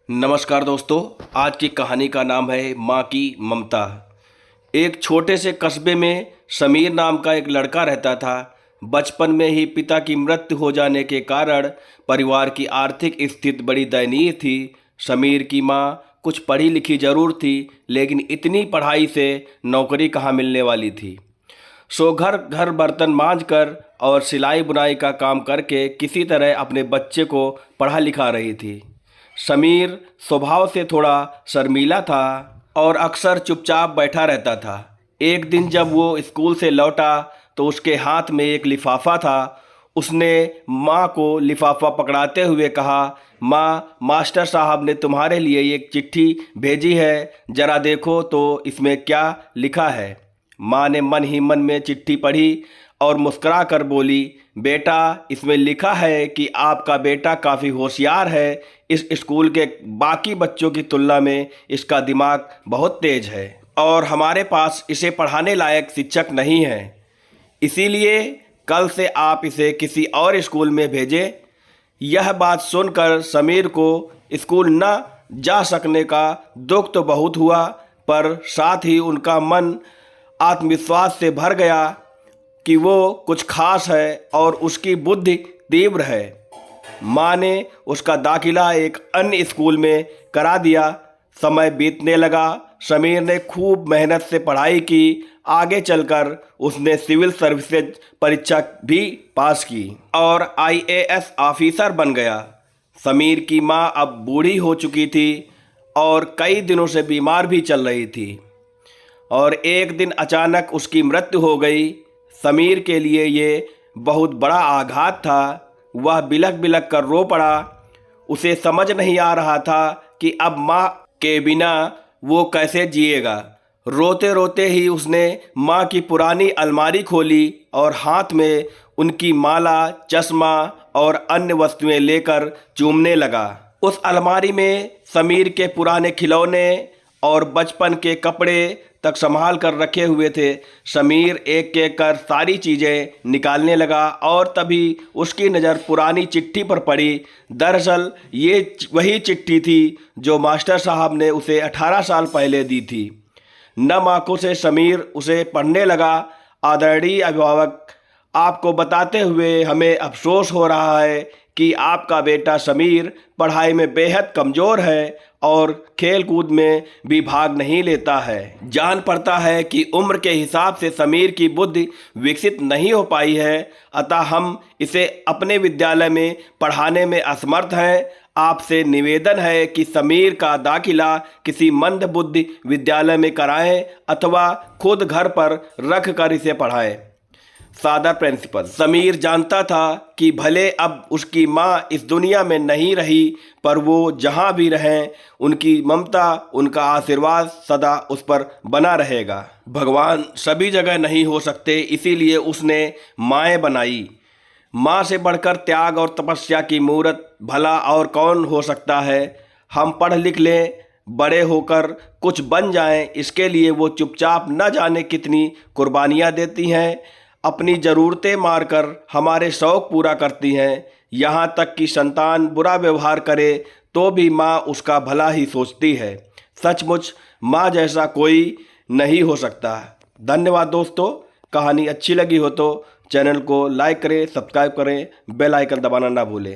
नमस्कार दोस्तों। आज की कहानी का नाम है माँ की ममता। एक छोटे से कस्बे में समीर नाम का एक लड़का रहता था। बचपन में ही पिता की मृत्यु हो जाने के कारण परिवार की आर्थिक स्थिति बड़ी दयनीय थी। समीर की माँ कुछ पढ़ी लिखी जरूर थी, लेकिन इतनी पढ़ाई से नौकरी कहाँ मिलने वाली थी। सो घर घर बर्तन मांज कर और सिलाई बुनाई का काम करके किसी तरह अपने बच्चे को पढ़ा लिखा रही थी। समीर स्वभाव से थोड़ा शर्मीला था और अक्सर चुपचाप बैठा रहता था। एक दिन जब वो स्कूल से लौटा तो उसके हाथ में एक लिफाफा था। उसने माँ को लिफाफा पकड़ाते हुए कहा, माँ, मास्टर साहब ने तुम्हारे लिए एक चिट्ठी भेजी है, ज़रा देखो तो इसमें क्या लिखा है। माँ ने मन ही मन में चिट्ठी पढ़ी और मुस्कुरा कर बोली, बेटा, इसमें लिखा है कि आपका बेटा काफ़ी होशियार है। इस स्कूल के बाकी बच्चों की तुलना में इसका दिमाग बहुत तेज है और हमारे पास इसे पढ़ाने लायक शिक्षक नहीं है। इसीलिए कल से आप इसे किसी और स्कूल में भेजें। यह बात सुनकर समीर को स्कूल न जा सकने का दुख तो बहुत हुआ, पर साथ ही उनका मन आत्मविश्वास से भर गया कि वो कुछ खास है और उसकी बुद्धि तीव्र है। माँ ने उसका दाखिला एक अन्य स्कूल में करा दिया। समय बीतने लगा। समीर ने खूब मेहनत से पढ़ाई की। आगे चलकर उसने सिविल सर्विसेज परीक्षा भी पास की और आईएएस ऑफिसर बन गया। समीर की माँ अब बूढ़ी हो चुकी थी और कई दिनों से बीमार भी चल रही थी और एक दिन अचानक उसकी मृत्यु हो गई। समीर के लिए ये बहुत बड़ा आघात था। वह बिलख बिलख कर रो पड़ा। उसे समझ नहीं आ रहा था कि अब माँ के बिना वो कैसे जिएगा। रोते रोते ही उसने माँ की पुरानी अलमारी खोली और हाथ में उनकी माला, चश्मा और अन्य वस्तुएं लेकर चूमने लगा। उस अलमारी में समीर के पुराने खिलौने और बचपन के कपड़े तक संभाल कर रखे हुए थे। समीर एक एक कर सारी चीज़ें निकालने लगा और तभी उसकी नज़र पुरानी चिट्ठी पर पड़ी। दरअसल ये वही चिट्ठी थी जो मास्टर साहब ने उसे 18 साल पहले दी थी। नम आंखों से समीर उसे पढ़ने लगा। आदरणीय अभिभावक, आपको बताते हुए हमें अफसोस हो रहा है कि आपका बेटा समीर पढ़ाई में बेहद कमज़ोर है और खेल कूद में भी भाग नहीं लेता है। जान पड़ता है कि उम्र के हिसाब से समीर की बुद्धि विकसित नहीं हो पाई है, अतः हम इसे अपने विद्यालय में पढ़ाने में असमर्थ हैं। आपसे निवेदन है कि समीर का दाखिला किसी मंद बुद्धि विद्यालय में कराएं अथवा खुद घर पर रख कर इसे पढ़ाएं। सादर प्रिंसिपल। समीर जानता था कि भले अब उसकी माँ इस दुनिया में नहीं रही, पर वो जहाँ भी रहें उनकी ममता, उनका आशीर्वाद सदा उस पर बना रहेगा। भगवान सभी जगह नहीं हो सकते, इसीलिए उसने माएँ बनाई। माँ से बढ़कर त्याग और तपस्या की मूर्त भला और कौन हो सकता है। हम पढ़ लिख लें, बड़े होकर कुछ बन जाएं, इसके लिए वो चुपचाप न जाने कितनी कुर्बानियाँ देती हैं। अपनी ज़रूरतें मारकर हमारे शौक़ पूरा करती हैं। यहाँ तक कि संतान बुरा व्यवहार करे तो भी माँ उसका भला ही सोचती है। सचमुच माँ जैसा कोई नहीं हो सकता। धन्यवाद दोस्तों। कहानी अच्छी लगी हो तो चैनल को लाइक करें, सब्सक्राइब करें, बेल आइकन दबाना ना भूलें।